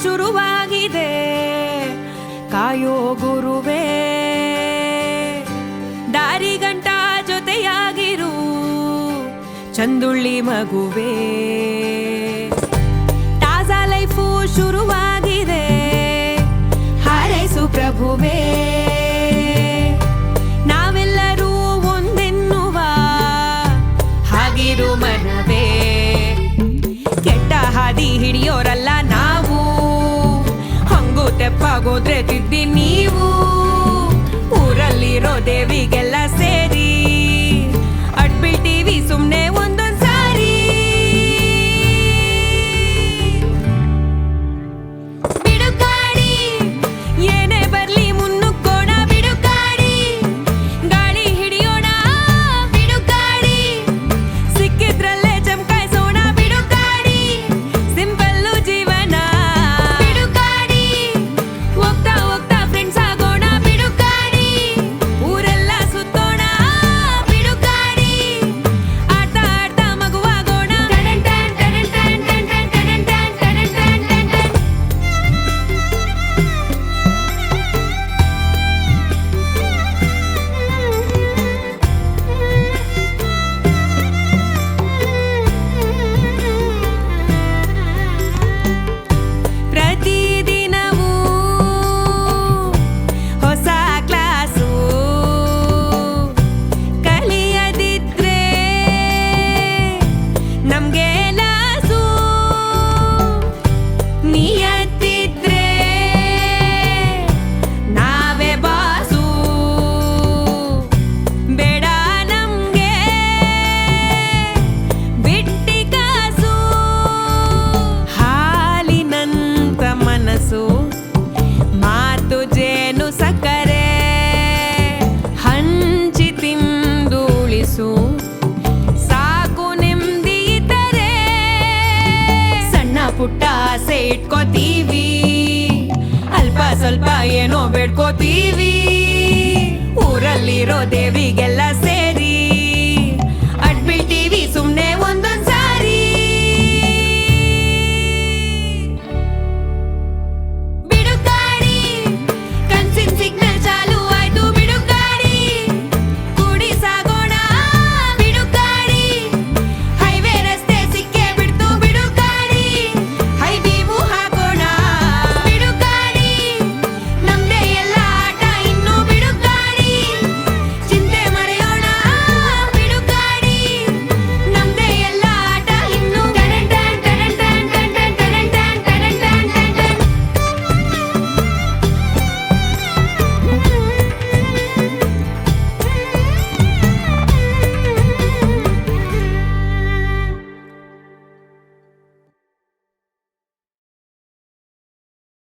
ಶುರುವಾಗಿದೆ, ಕಾಯೋ ಗುರುವೇ ದಾರಿಗಂಟ ಜೊತೆಯಾಗಿರು ಚಂದುಳ್ಳಿ ಮಗುವೇ. ತಾಜಾ ಲೈಫು ಶುರುವಾಗಿದೆ, ಹಾರೈಸು ಪ್ರಭುವೇ. ನಾವೆಲ್ಲರೂ ಒಂದೆನ್ನುವ ಹಾಗಿರು ಮನವೇ. ಕೆಟ್ಟ ಹಾದಿ ಹಿಡಿಯೋರಲ್ಲ ನಾವು, ಹಂಗು ತೆಪ್ಪಾಗೋದ್ರೆ ತಿದ್ದಿ ನೀವು. ಊರಲ್ಲಿರೋ ದೇವಿಗೆಲ್ಲ ಸೇರಿ ಅಡ್ಬಿಟ್ಟಿವಿ ಸುಮ್ನೆ ಒಂದೊಂದ್ ಸಾರಿ. ಬಿಡುಗಾಡಿ ಏನೇ ಬರ್ಲಿ ಮುನ್ನುಕ್ಕೋಣ, ಬಿಡುಗಾಡಿ ಗಾಳಿ ಹಿಡಿಯೋಣ, ಬಿಡುಗಾಡಿ ಸಿಕ್ಕಿದ್ರಲ್ಲೇ ಚಮಕಾಯಿಸೋಣ, ಬಿಡುಗಾಡಿ ಸಿಂಪಲ್ಲು ಜೀವನ. ಬಿಡುಗಾಡಿ ಹೋಗ್ತಾ ಹೋಗ್ತಾ ಫ್ರೆಂಡ್ಸ್ ಆಗೋಣ, ಬಿಡುಗಾಡಿ ಊರೆಲ್ಲ ಸುತ್ತೋಣ, ಬಿಡುಗಾಡಿ ಆಡ್ತಾ ಆಡ್ತಾ ಮಗುವಾಗೋಣ. ಟಡನ್ ಟನ್ ಟಡನ್ ಟನ್ ಟನ್ ಟನ್ ಟಡನ್ ಟನ್ ಟಡನ್ ಟನ್ ಟನ್ ಟನ್. ಪ್ರತಿದಿನವೂ ಹೊಸ ಕ್ಲಾಸು, ಕಲಿಯದಿದ್ರೆ ನಮ್ಗೆ ಲಾಸು. ನಿಯತ್ತಿದ್ರೆ ನಾವೇ ಬಾಸು, ಬೇಡ ನಮ್ಗೆ ಬಿಟ್ಟಿ ಕಾಸು. ಹಾಲಿನಂತ ಮನಸ್ಸು, ಮಾತು ಜೇನು ಸಕ್ಕರೆ, ಹಂಚಿ ತಿಂದು ಉಳಿಸು ಸಾಕು ನೆಮ್ಮದಿ ಇದ್ದರೆ. ಸಣ್ಣ ಪುಟ್ಟ ಆಸೆ ಇಟ್ಕೋತೀವಿ, ಅಲ್ಪ ಸ್ವಲ್ಪ ಏನೋ ಬೇಡ್ಕೋತೀವಿ. ಊರಲ್ಲಿರೋ ದೇವಿಗೆಲ್ಲ